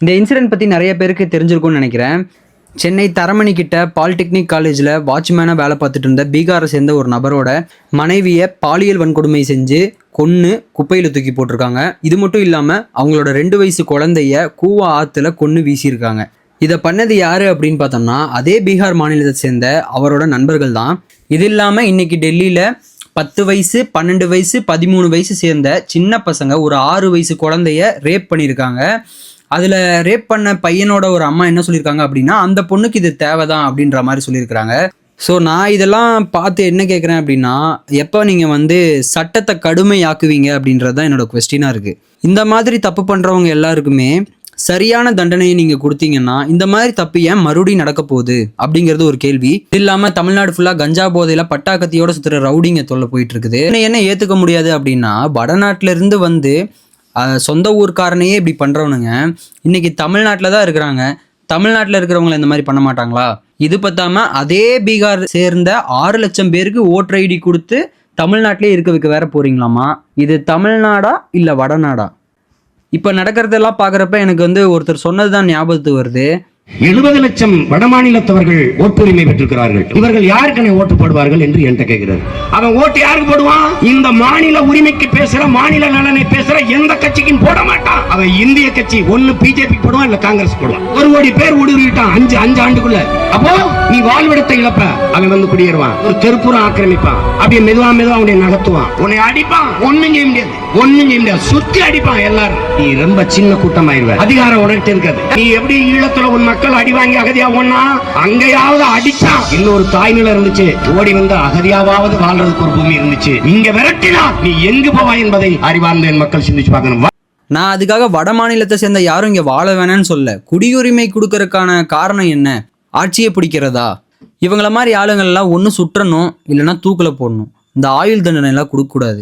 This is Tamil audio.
இந்த இன்சிடென்ட் பற்றி நிறைய பேருக்கு தெரிஞ்சிருக்கும்னு நினைக்கிறேன். சென்னை தரமணி கிட்ட பாலிடெக்னிக் காலேஜில் வாட்ச்மேனாக வேலை பார்த்துட்டு இருந்த பீகாரை சேர்ந்த ஒரு நபரோட மனைவியை பாலியல் வன்கொடுமை செஞ்சு கொன்று குப்பையில் தூக்கி போட்டிருக்காங்க. இது மட்டும் இல்லாமல் அவங்களோட 2 வயசு குழந்தைய கூவா ஆற்றுல கொன்று வீசியிருக்காங்க. இதை பண்ணது யார் அப்படின்னு பார்த்தோம்னா அதே பீகார் மாநிலத்தை சேர்ந்த அவரோட நண்பர்கள் தான். இது இல்லாமல் இன்னைக்கு டெல்லியில் 10 வயசு 12 வயசு 13 வயசு சேர்ந்த சின்ன பசங்க ஒரு 6 வயசு குழந்தைய ரேப் பண்ணியிருக்காங்க. அதில் ரேப் பண்ண பையனோட ஒரு அம்மா என்ன சொல்லியிருக்காங்க அப்படின்னா அந்த பொண்ணுக்கு இது தேவைதான் அப்படின்ற மாதிரி சொல்லியிருக்கிறாங்க. ஸோ நான் இதெல்லாம் பார்த்து என்ன கேட்குறேன் அப்படின்னா எப்போ நீங்கள் சட்டத்தை கடுமையாக்குவீங்க அப்படின்றது தான் என்னோட கொஸ்டினாக இருக்குது. இந்த மாதிரி தப்பு பண்ணுறவங்க எல்லாருக்குமே சரியான தண்டனையை நீங்கள் கொடுத்தீங்கன்னா இந்த மாதிரி தப்பு ஏன் மறுபடியும் நடக்க போகுது அப்படிங்கிறது ஒரு கேள்வி. இது இல்லாமல் தமிழ்நாடு ஃபுல்லாக கஞ்சா போதையில் பட்டாக்கத்தியோட சுற்றுற ரவுடிங்க தொல்லை போயிட்டு இருக்குது. என்ன ஏற்றுக்க முடியாது அப்படின்னா வடநாட்டிலேருந்து சொந்த ஊர்க்காரனையே இப்படி பண்ணுறவனுங்க இன்னைக்கு தமிழ்நாட்டில் தான் இருக்கிறாங்க. தமிழ்நாட்டில் இருக்கிறவங்களை இந்த மாதிரி பண்ண மாட்டாங்களா? இது பத்தாம அதே பீகார் சேர்ந்த 6 லட்சம் பேருக்கு ஓட்டர் ஐடி கொடுத்து தமிழ்நாட்டிலே இருக்க வைக்க வேற போறீங்களாமா? இது தமிழ்நாடா இல்லை வடநாடா? இப்போ நடக்கிறதெல்லாம் பார்க்குறப்ப எனக்கு ஒருத்தர் சொன்னது தான் ஞாபகத்துக்கு வருது. 70 லட்சம் வடமாநிலத்தவர்கள் ஓட்டுரிமை பெற்றிருக்கிறார்கள். இவர்கள் யாருக்கென ஓட்டு போடுவார்கள் என்று என்கிட்ட கேட்கிறார். அவன் ஓட்டு யாருக்கு போடுவான்? இந்த மாநில உரிமைக்கு பேசுற, மாநில நலனை பேசுற எந்த கட்சிக்கும் போட மாட்டான். அவன் இந்திய கட்சி ஒன்னு பிஜேபி போடுவான் இல்ல காங்கிரஸ் போடுவான். 1 கோடி பேர் ஊடுருவிட்டான் 5 ஆண்டுக்குள்ள. அப்போ நீ வாழ்விடத்தை இழப்ப. அவன் குடியேறுவான், ஒரு தெருப்புறம் ஆக்கிரமிப்பான், அப்படியே மெதுவா அவனை நகர்த்துவான், உன்னை அடிப்பான். ஒண்ணும் செய்ய முடியாது, சுத்தி அடிப்பான் எல்லாரும். நீ ரொம்ப சின்ன கூட்டமாயிருவ. அதிகாரம் உனக்கு இருக்காது. நீ எப்படி ஈழத்துல உன் மக்கள் அடி வாங்கி அகதியா ஒன்னா அங்கேயாவது அடிச்சா இன்னொரு தாய்நிலை இருந்துச்சு, ஓடி வந்து அகதியாவது வாழ்றதுக்கு ஒரு பூமி இருந்துச்சு. இங்க விரட்டினா நீ எங்கு போவா என்பதை அறிவார்ந்த என் மக்கள் சிந்திச்சு பார்க்கணும். நான் அதுக்காக வட மாநிலத்தை சேர்ந்த யாரும் இங்க வாழ வேணான்னு சொல்ல. குடியுரிமை கொடுக்கறதுக்கான காரணம் என்ன? ஆட்சியை பிடிக்கிறதா? இவங்கள மாதிரி ஆளுங்கள்லாம் ஒன்று சுற்றணும் இல்லைன்னா தூக்கில் போடணும். இந்த ஆயுள் தண்டனை எல்லாம் கொடுக்கக்கூடாது.